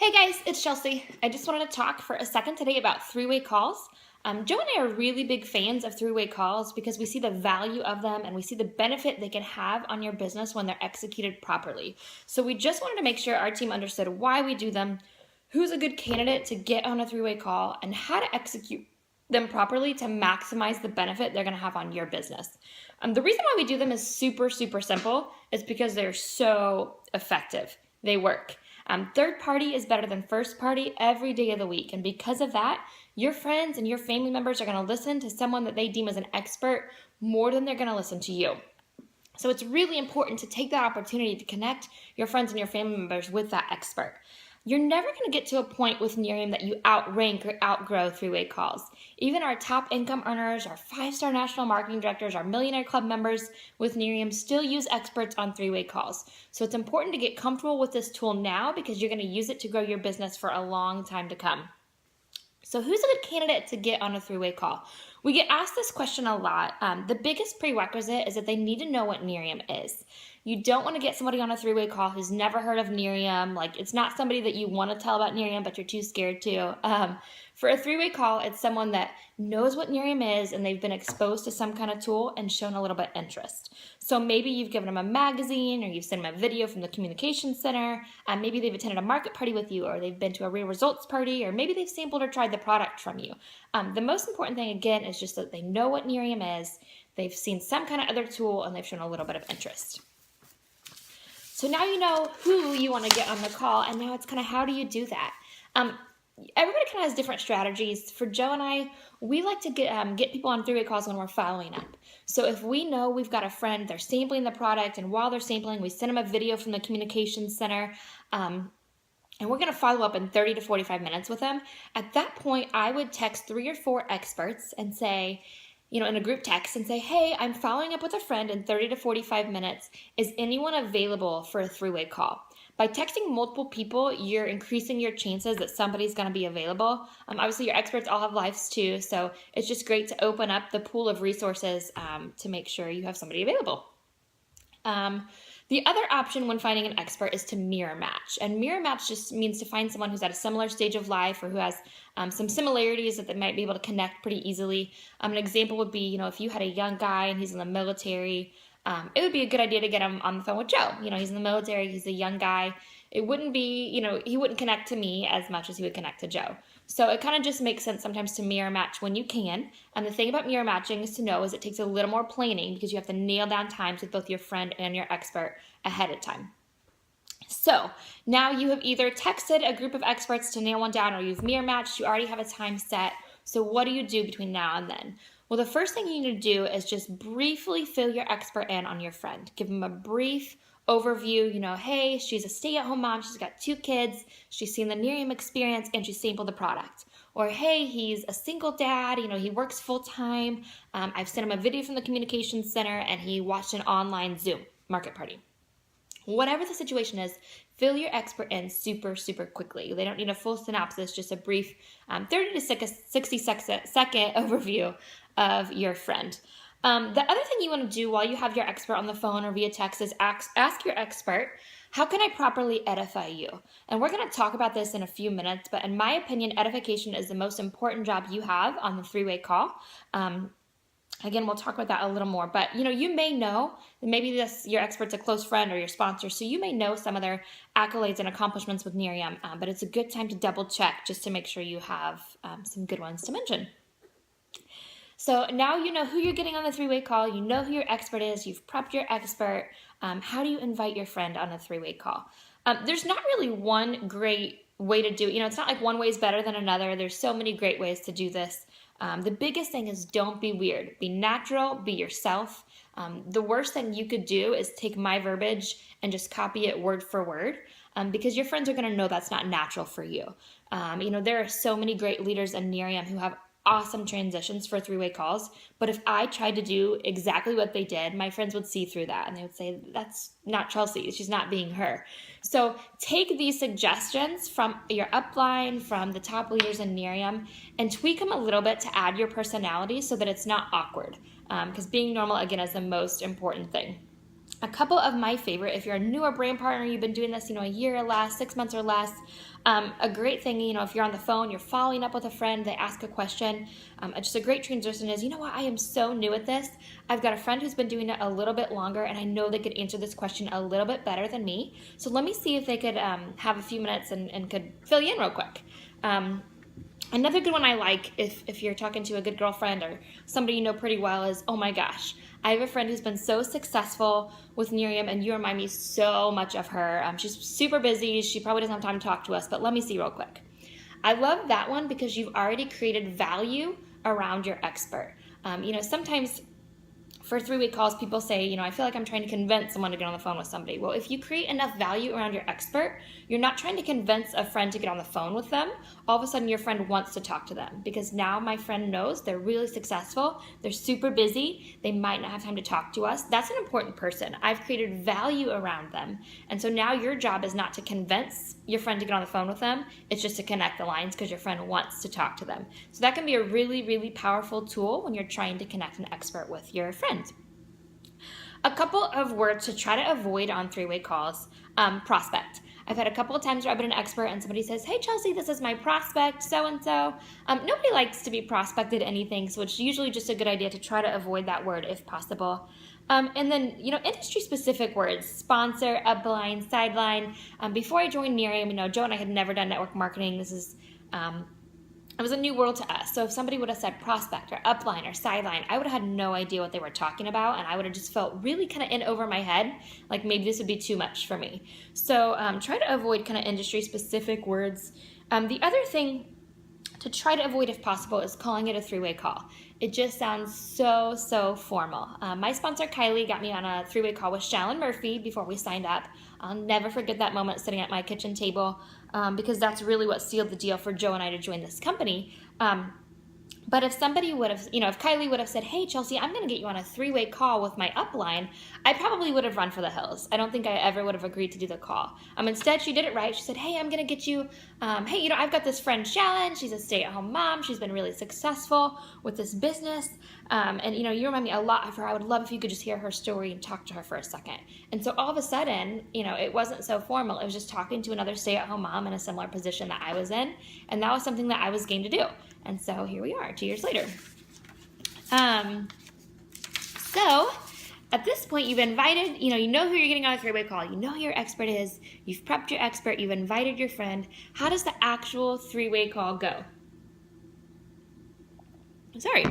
Hey guys, it's Chelsea. I just wanted to talk for a second today about three-way calls. Joe and I are really big fans of three-way calls because we see the value of them and we see the benefit they can have on your business when they're executed properly. So we just wanted to make sure our team understood why we do them, who's a good candidate to get on a three-way call, and how to execute them properly to maximize the benefit they're going to have on your business. The reason why we do them is super, super simple. It's because they're so effective. They work. Third party is better than first party every day of the week. And because of that, your friends and your family members are going to listen to someone that they deem as an expert more than they're going to listen to you. So it's really important to take that opportunity to connect your friends and your family members with that expert. You're never going to get to a point with Nerium that you outrank or outgrow three-way calls. Even our top income earners, our 5-star national marketing directors, our Millionaire Club members with Nerium still use experts on three-way calls. So it's important to get comfortable with this tool now because you're going to use it to grow your business for a long time to come. So who's a good candidate to get on a three-way call? We get asked this question a lot. The biggest prerequisite is that they need to know what Nerium is. You don't want to get somebody on a three-way call who's never heard of Nerium. Like, it's not somebody that you want to tell about Nerium, but you're too scared to. For a three-way call, it's someone that knows what Nerium is and they've been exposed to some kind of tool and shown a little bit of interest. So maybe you've given them a magazine or you've sent them a video from the communications center. Maybe they've attended a market party with you, or they've been to a real results party, or maybe they've sampled or tried the product from you. The most important thing, again, is just that they know what Nerium is, they've seen some kind of other tool, and they've shown a little bit of interest. So now you know who you want to get on the call, and now it's kind of how do you do that? Everybody kind of has different strategies. For Joe and I, we like to get people on three-way calls when we're following up. So if we know we've got a friend, they're sampling the product, and while they're sampling, we send them a video from the communications center, and we're going to follow up in 30 to 45 minutes with them. At that point, I would text 3 or 4 experts and say, in a group text and say, hey, I'm following up with a friend in 30 to 45 minutes. Is anyone available for a three-way call? By texting multiple people, you're increasing your chances that somebody's going to be available. Obviously, your experts all have lives too, so it's just great to open up the pool of resources to make sure you have somebody available. The other option when finding an expert is to mirror match. And mirror match just means to find someone who's at a similar stage of life or who has some similarities that they might be able to connect pretty easily. An example would be, if you had a young guy and he's in the military, it would be a good idea to get him on the phone with Joe. He's in the military, he's a young guy. It wouldn't be, he wouldn't connect to me as much as he would connect to Joe. So it kind of just makes sense sometimes to mirror match when you can. And the thing about mirror matching is it takes a little more planning because you have to nail down times with both your friend and your expert ahead of time. So now you have either texted a group of experts to nail one down or you've mirror matched, you already have a time set. So what do you do between now and then? Well, the first thing you need to do is just briefly fill your expert in on your friend. Give them a brief overview, hey, she's a stay-at-home mom, she's got 2 kids, she's seen the Nerium experience, and she's sampled the product. Or, hey, he's a single dad, he works full-time, I've sent him a video from the communications center, and he watched an online Zoom market party. Whatever the situation is, fill your expert in super, super quickly. They don't need a full synopsis, just a brief 30 to 60 second overview of your friend. The other thing you want to do while you have your expert on the phone or via text is ask your expert, how can I properly edify you? And we're going to talk about this in a few minutes, but in my opinion, edification is the most important job you have on the three-way call. Again, we'll talk about that a little more, but you may know, maybe your expert's a close friend or your sponsor, so you may know some of their accolades and accomplishments with Nerium, but it's a good time to double check just to make sure you have some good ones to mention. So now you know who you're getting on the three-way call, you know who your expert is, you've prepped your expert. How do you invite your friend on a three-way call? There's not really one great way to do it. It's not like one way is better than another. There's so many great ways to do this. The biggest thing is don't be weird. Be natural, be yourself. The worst thing you could do is take my verbiage and just copy it word for word because your friends are going to know that's not natural for you. There are so many great leaders in Nerium who have awesome transitions for three-way calls, but if I tried to do exactly what they did, my friends would see through that and they would say, that's not Chelsea, she's not being her. So take these suggestions from your upline, from the top leaders in Nerium, and tweak them a little bit to add your personality so that it's not awkward, because being normal, again, is the most important thing. A couple of my favorite, if you're a newer brand partner, you've been doing this, a year or less, 6 months or less, a great thing, if you're on the phone, you're following up with a friend, they ask a question, just a great transition is, you know what, I am so new at this. I've got a friend who's been doing it a little bit longer, and I know they could answer this question a little bit better than me. So let me see if they could have a few minutes and could fill you in real quick. Another good one I like, if you're talking to a good girlfriend or somebody you know pretty well, is, oh my gosh, I have a friend who's been so successful with Nerium, and you remind me so much of her. She's super busy. She probably doesn't have time to talk to us, but let me see real quick. I love that one because you've already created value around your expert. Sometimes for three-way calls, people say, I feel like I'm trying to convince someone to get on the phone with somebody. Well, if you create enough value around your expert, you're not trying to convince a friend to get on the phone with them. All of a sudden, your friend wants to talk to them because now my friend knows they're really successful. They're super busy. They might not have time to talk to us. That's an important person. I've created value around them. And so now your job is not to convince your friend to get on the phone with them. It's just to connect the lines because your friend wants to talk to them. So that can be a really, really powerful tool when you're trying to connect an expert with your friend. A couple of words to try to avoid on three-way calls. Prospect. I've had a couple of times where I've been an expert and somebody says, hey, Chelsea, this is my prospect, so-and-so. Nobody likes to be prospected anything, so it's usually just a good idea to try to avoid that word if possible. And then, industry-specific words, sponsor, upline, sideline. Before I joined Nerium, Joe and I had never done network marketing. It was a new world to us. So if somebody would have said prospect or upline or sideline, I would have had no idea what they were talking about, and I would have just felt really kind of in over my head, like maybe this would be too much for me. So try to avoid kind of industry-specific words. The other thing to try to avoid if possible is calling it a three-way call. It just sounds so formal. My sponsor Kylie got me on a three-way call with Shallon Murphy before we signed up. I'll never forget that moment sitting at my kitchen table because that's really what sealed the deal for Joe and I to join this company. But if somebody would have, if Kylie would have said, hey, Chelsea, I'm going to get you on a three-way call with my upline, I probably would have run for the hills. I don't think I ever would have agreed to do the call. Instead, she did it right. She said, hey, I'm going to get you, hey, I've got this friend, Shallon. She's a stay-at-home mom. She's been really successful with this business. And, you remind me a lot of her. I would love if you could just hear her story and talk to her for a second. And so all of a sudden, it wasn't so formal. It was just talking to another stay-at-home mom in a similar position that I was in. And that was something that I was game to do. And so here we are, 2 years later. So at this point, you've invited, you know who you're getting on a three-way call. You know who your expert is. You've prepped your expert. You've invited your friend. How does the actual three-way call go? Sorry.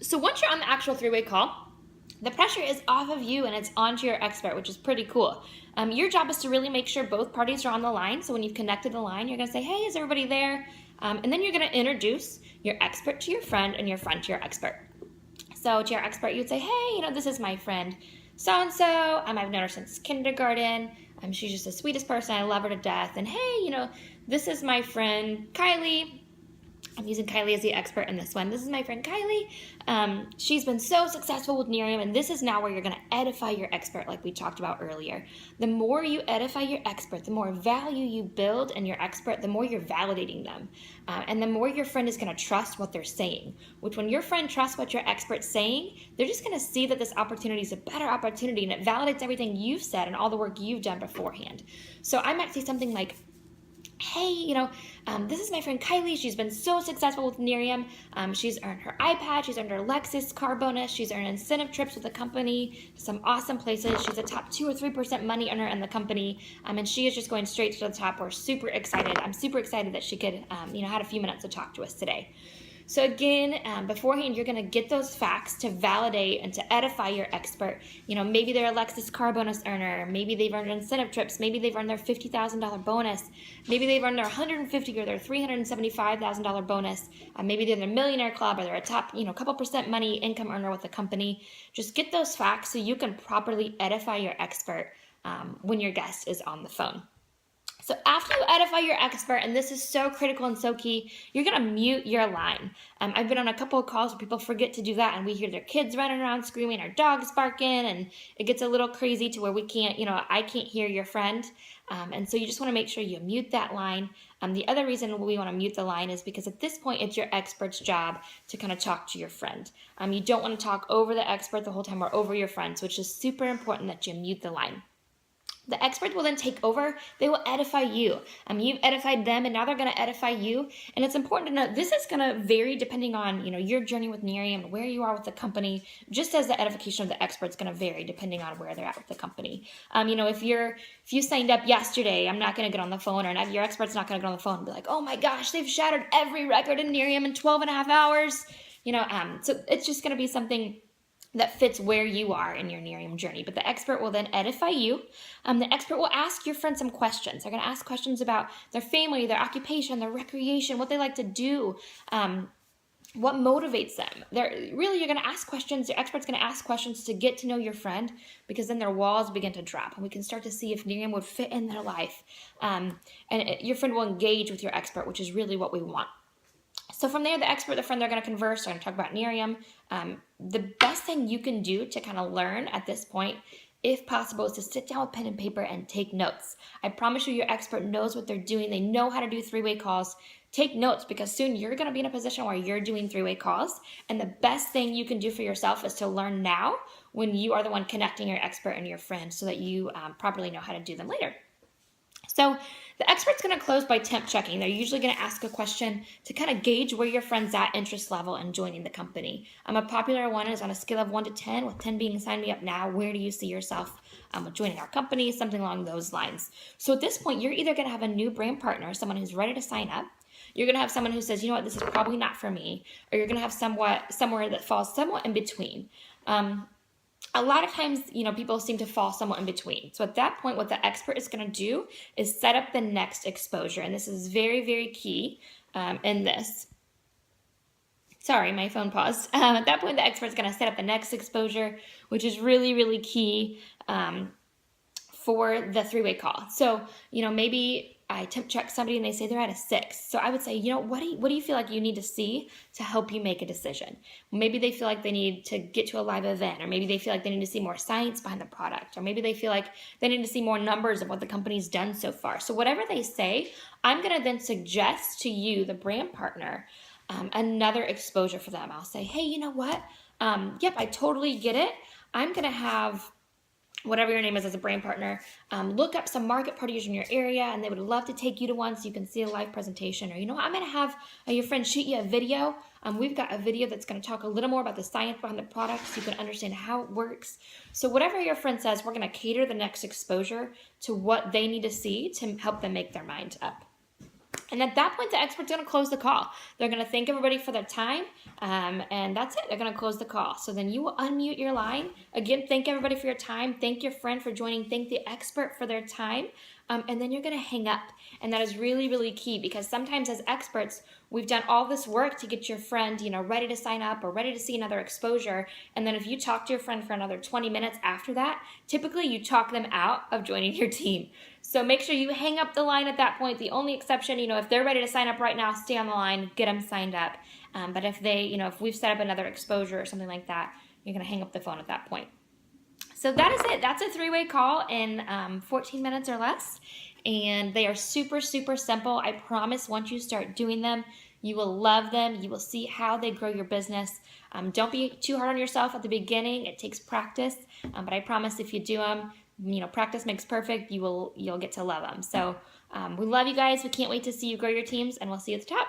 So once you're on the actual three-way call, the pressure is off of you and it's onto your expert, which is pretty cool. Your job is to really make sure both parties are on the line. So when you've connected the line, you're going to say, hey, is everybody there? And then you're going to introduce your expert to your friend and your friend to your expert. So to your expert, you'd say, hey, this is my friend so-and-so. I've known her since kindergarten. She's just the sweetest person. I love her to death. And hey, this is my friend Kylie. I'm using Kylie as the expert in this one. This is my friend Kylie. She's been so successful with Nerium, and this is now where you're going to edify your expert like we talked about earlier. The more you edify your expert, the more value you build in your expert, the more you're validating them. And the more your friend is going to trust what they're saying, which when your friend trusts what your expert's saying, they're just going to see that this opportunity is a better opportunity, and it validates everything you've said and all the work you've done beforehand. So I might say something like, hey, this is my friend Kylie. She's been so successful with Nerium. She's earned her iPad. She's earned her Lexus car bonus. She's earned incentive trips with the company to some awesome places. She's a top 2 or 3% money earner in the company. And she is just going straight to the top. We're super excited. I'm super excited that she could, had a few minutes to talk to us today. So again, beforehand, you're going to get those facts to validate and to edify your expert. Maybe they're a Lexus car bonus earner. Maybe they've earned incentive trips. Maybe they've earned their $50,000 bonus. Maybe they've earned their $150,000 or their $375,000 bonus. Maybe they're in the millionaire club or they're a top, couple percent money income earner with the company. Just get those facts so you can properly edify your expert when your guest is on the phone. So after you edify your expert, and this is so critical and so key, you're gonna mute your line. I've been on a couple of calls where people forget to do that, and we hear their kids running around screaming, our dogs barking, and it gets a little crazy to where we can't, I can't hear your friend. And so you just wanna make sure you mute that line. The other reason we wanna mute the line is because at this point, it's your expert's job to kind of talk to your friend. You don't wanna talk over the expert the whole time or over your friend, so it's just super important that you mute the line. The expert will then take over. They will edify you. You've edified them, and now they're going to edify you. And it's important to know this is going to vary depending on your journey with Nerium and where you are with the company. Just as the edification of the expert is going to vary depending on where they're at with the company. If you signed up yesterday, I'm not going to get on the phone, or your expert's not going to get on the phone and be like, oh my gosh, they've shattered every record in Nerium in 12 and a half hours. So it's just going to be something that fits where you are in your Nerium journey. But the expert will then edify you. The expert will ask your friend some questions. They're going to ask questions about their family, their occupation, their recreation, what they like to do, what motivates them. You're going to ask questions. Your expert's going to ask questions to get to know your friend, because then their walls begin to drop, and we can start to see if Nerium would fit in their life. Your friend will engage with your expert, which is really what we want. So from there, the expert, the friend, they're going to converse. They're going to talk about Nerium. The best thing you can do to kind of learn at this point, if possible, is to sit down with pen and paper and take notes. I promise you, your expert knows what they're doing. They know how to do three-way calls. Take notes, because soon you're going to be in a position where you're doing three-way calls. And the best thing you can do for yourself is to learn now, when you are the one connecting your expert and your friend, so that you properly know how to do them later. So the expert's going to close by temp checking. They're usually going to ask a question to kind of gauge where your friend's at interest level in joining the company. A popular one is on a scale of 1 to 10, with 10 being sign me up now. Where do you see yourself with joining our company? Something along those lines. So at this point, you're either going to have a new brand partner, someone who's ready to sign up. You're going to have someone who says, you know what, this is probably not for me. Or you're going to have somewhere that falls somewhat in between. A lot of times, people seem to fall somewhat in between. So at that point, what the expert is going to do is set up the next exposure. And this is very, very key in this. Sorry, my phone paused. At that point, the expert is going to set up the next exposure, which is really, really key for the three-way call. So, maybe I temp check somebody and they say they're at a 6. So I would say, what do you feel like you need to see to help you make a decision? Maybe they feel like they need to get to a live event, or maybe they feel like they need to see more science behind the product, or maybe they feel like they need to see more numbers of what the company's done so far. So whatever they say, I'm going to then suggest to you, the brand partner, another exposure for them. I'll say, hey, you know what? Yep, I totally get it. I'm going to have whatever your name is as a brand partner, look up some market parties in your area, and they would love to take you to one so you can see a live presentation. Or, I'm going to have your friend shoot you a video. We've got a video that's going to talk a little more about the science behind the product so you can understand how it works. So whatever your friend says, we're going to cater the next exposure to what they need to see to help them make their mind up. And at that point, the expert's going to close the call. They're going to thank everybody for their time, and that's it. They're going to close the call. So then you will unmute your line. Again, thank everybody for your time. Thank your friend for joining. Thank the expert for their time. And then you're going to hang up. And that is really, really key, because sometimes as experts, we've done all this work to get your friend, ready to sign up or ready to see another exposure. And then if you talk to your friend for another 20 minutes after that, typically you talk them out of joining your team. So make sure you hang up the line at that point. The only exception, if they're ready to sign up right now, stay on the line, get them signed up. But if if we've set up another exposure or something like that, you're going to hang up the phone at that point. So that is it. That's a three-way call in 14 minutes or less. And they are super, super simple. I promise once you start doing them, you will love them. You will see how they grow your business. Don't be too hard on yourself at the beginning. It takes practice. But I promise if you do them, practice makes perfect. You'll get to love them. So we love you guys. We can't wait to see you grow your teams, and we'll see you at the top.